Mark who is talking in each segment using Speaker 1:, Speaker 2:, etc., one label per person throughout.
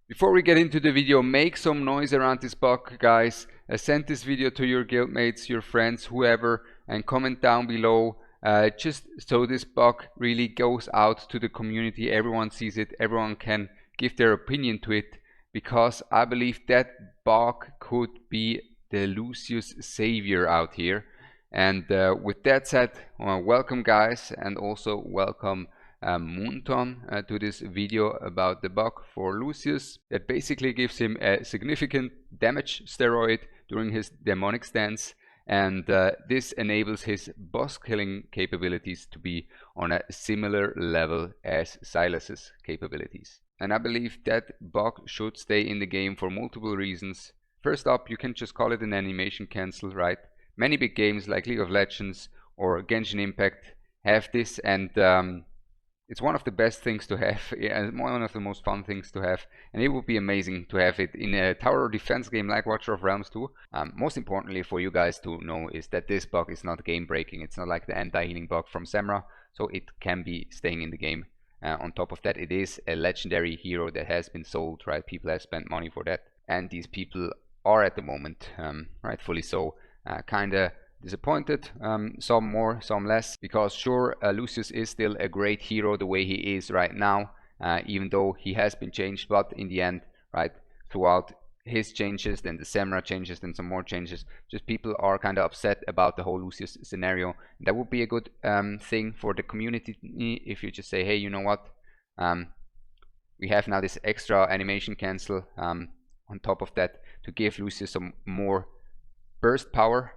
Speaker 1: Before we get into the video, make some noise around this bug, guys. Send this video to your guildmates, your friends, whoever, and comment down below just so this bug really goes out to the community. Everyone sees it, everyone can give their opinion to it, because I believe that bug could be the Lucius savior out here. And with that said, welcome guys, and also welcome Moonton to this video about the bug for Lucius that basically gives him a significant damage steroid during his demonic stance, and this enables his boss killing capabilities to be on a similar level as Silas's capabilities. And I believe that bug should stay in the game for multiple reasons. First up, you can just call it an animation cancel, right? Many big games like League of Legends or Genshin Impact have this, and it's one of the best things to have, and one of the most fun things to have, and it would be amazing to have it in a tower defense game like Watcher of Realms 2. Most importantly for you guys to know is that this bug is not game breaking. It's not like the anti-healing bug from Semra, so it can be staying in the game. On top of that, it is a legendary hero that has been sold, right? People have spent money for that, and these people are at the moment, rightfully so, kinda disappointed, some more, some less, because sure, Lucius is still a great hero the way he is right now, even though he has been changed, but in the end, right, throughout his changes, then the Semra changes, then some more changes, just people are kind of upset about the whole Lucius scenario. That would be a good thing for the community if you just say, hey, you know what, we have now this extra animation cancel on top of that to give Lucius some more burst power.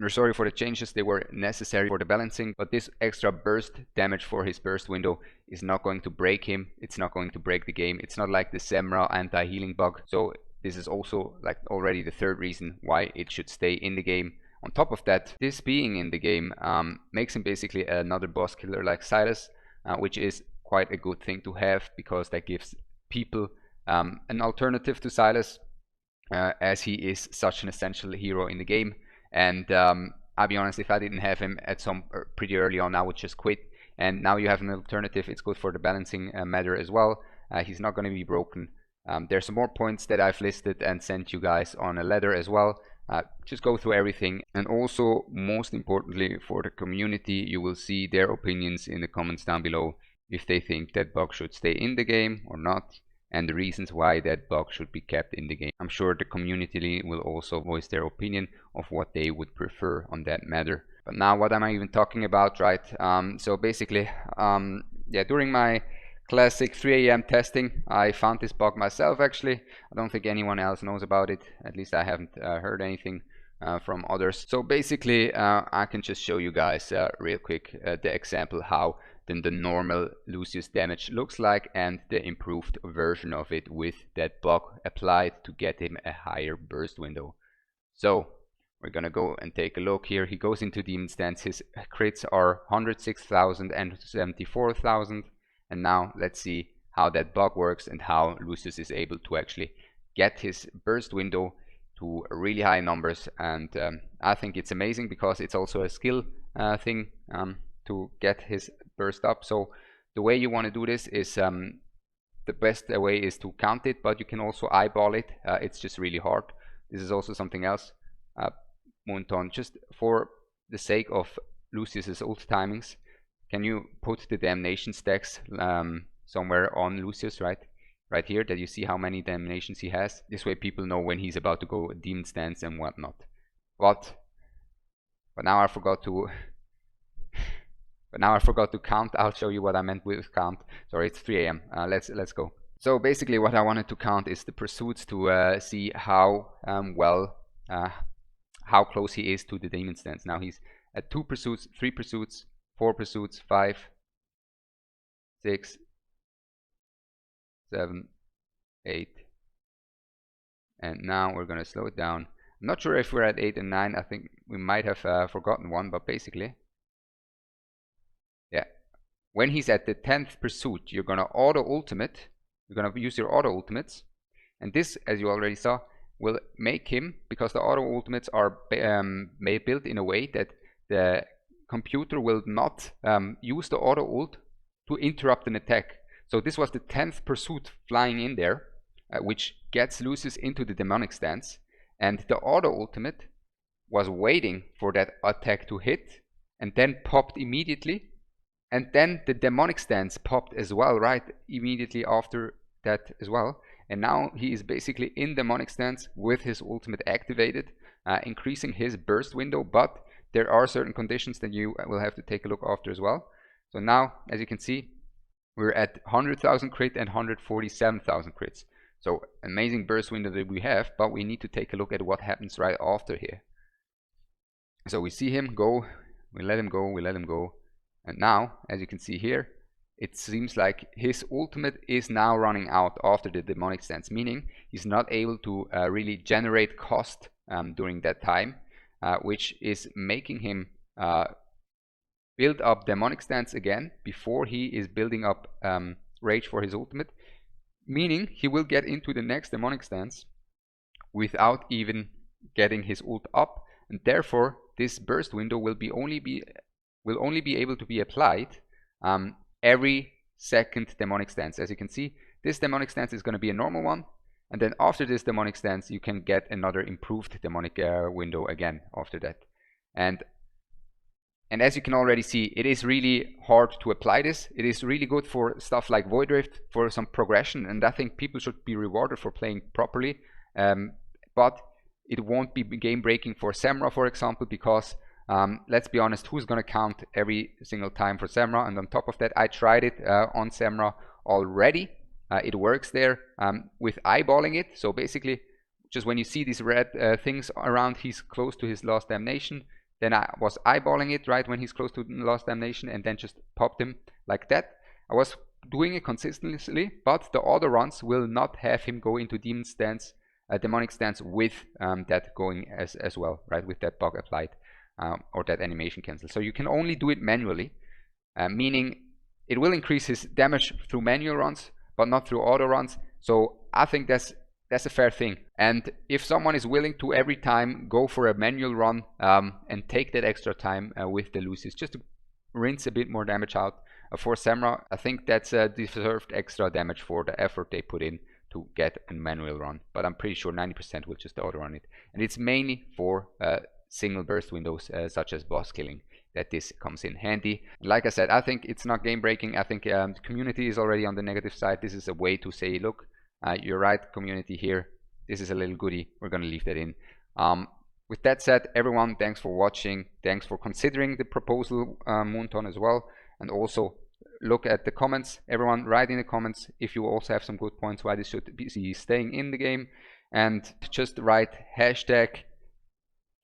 Speaker 1: We're sorry for the changes, they were necessary for the balancing, but this extra burst damage for his burst window is not going to break him, it's not going to break the game. It's not like the Semra anti-healing bug, so this is also like already the third reason why it should stay in the game. On top of that, this being in the game makes him basically another boss killer like Silas, which is quite a good thing to have, because that gives people an alternative to Silas, as he is such an essential hero in the game. And I'll be honest, if I didn't have him at some pretty early on, I would just quit. And now you have an alternative. It's good for the balancing matter as well. He's not going to be broken. There's some more points that I've listed and sent you guys on a letter as well. Just go through everything, and also most importantly for the community, you will see their opinions in the comments down below, if they think that bug should stay in the game or not, and the reasons why that bug should be kept in the game. I'm sure the community will also voice their opinion of what they would prefer on that matter. But now, what am I even talking about, right? So basically, yeah, during my classic 3 AM testing, I found this bug myself actually. I don't think anyone else knows about it, at least I haven't heard anything from others. So basically, I can just show you guys real quick the example how then the normal Lucius damage looks like, and the improved version of it with that bug applied to get him a higher burst window. So we're gonna go and take a look here. He goes into Demon Stance, his crits are 106,000 and 74,000, and now let's see how that bug works and how Lucius is able to actually get his burst window to really high numbers. And I think it's amazing, because it's also a skill thing to get his burst up. So the way you want to do this is the best way is to count it, but you can also eyeball it. It's just really hard. This is also something else. Moonton, just for the sake of Lucius's ult timings, can you put the damnation stacks somewhere on Lucius, right here, that you see how many damnations he has? This way people know when he's about to go demon stance and whatnot. But now I forgot to count. I'll show you what I meant with count. Sorry, it's 3 AM. Let's go. So basically what I wanted to count is the pursuits to see how how close he is to the demon stance. Now he's at 2 pursuits, 3 pursuits, 4 pursuits, 5, 6, 7, 8, and now we're gonna slow it down. I'm not sure if we're at 8 and 9. I think we might have forgotten one, but basically, yeah, when he's at the 10th pursuit, you're gonna auto ultimate. You're gonna use your auto ultimates, and this, as you already saw, will make him, because the auto ultimates are built in a way that the computer will not use the auto ult to interrupt an attack. So this was the 10th pursuit flying in there, which gets Lucius into the demonic stance, and the auto ultimate was waiting for that attack to hit and then popped immediately, and then the demonic stance popped as well right immediately after that as well, and now he is basically in demonic stance with his ultimate activated, increasing his burst window, but there are certain conditions that you will have to take a look after as well. So now, as you can see, we're at 100,000 crit and 147,000 crits. So amazing burst window that we have, but we need to take a look at what happens right after here. So we see him go, we let him go, we let him go, and now, as you can see here, it seems like his ultimate is now running out after the demonic stance, meaning he's not able to really generate cost during that time, which is making him build up demonic stance again before he is building up rage for his ultimate, meaning he will get into the next demonic stance without even getting his ult up, and therefore this burst window will only be able to be applied every second demonic stance. As you can see, this demonic stance is going to be a normal one, and then after this demonic stance you can get another improved demonic window again after that. And as you can already see, it is really hard to apply this. It is really good for stuff like Void Rift, for some progression, and I think people should be rewarded for playing properly, but it won't be game breaking for Samra, for example, because let's be honest, who's going to count every single time for Samra? And on top of that, I tried it on Samra already. It works there with eyeballing it. So basically, just when you see these red things around, he's close to his last damnation. Then I was eyeballing it right when he's close to the last damnation, and then just popped him like that. I was doing it consistently, but the other runs will not have him go into demon stance, demonic stance with that going as well, right? With that bug applied. Or that animation cancel. So you can only do it manually, meaning it will increase his damage through manual runs, but not through auto runs. So I think that's a fair thing. And if someone is willing to every time go for a manual run and take that extra time with the Lucius, just to rinse a bit more damage out for Samra, I think that's a deserved extra damage for the effort they put in to get a manual run. But I'm pretty sure 90% will just auto run it, and it's mainly for single burst windows such as boss killing that this comes in handy. Like I said, I think it's not game breaking. I think the community is already on the negative side. This is a way to say, look, you're right, community, here, this is a little goodie, we're going to leave that in. With that said, everyone, thanks for watching, thanks for considering the proposal, Moonton, as well, and also look at the comments. Everyone, write in the comments if you also have some good points why this should be staying in the game, and just write hashtag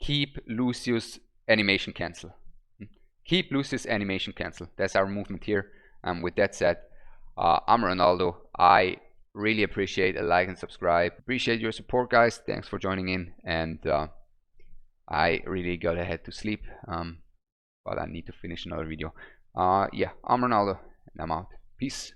Speaker 1: keep Lucius animation cancel. Keep Lucius animation cancel. That's our movement here. With that said, I'm Ronaldo. I really appreciate a like and subscribe. Appreciate your support, guys. Thanks for joining in. And I really gotta head to sleep. But I need to finish another video. Yeah, I'm Ronaldo and I'm out. Peace.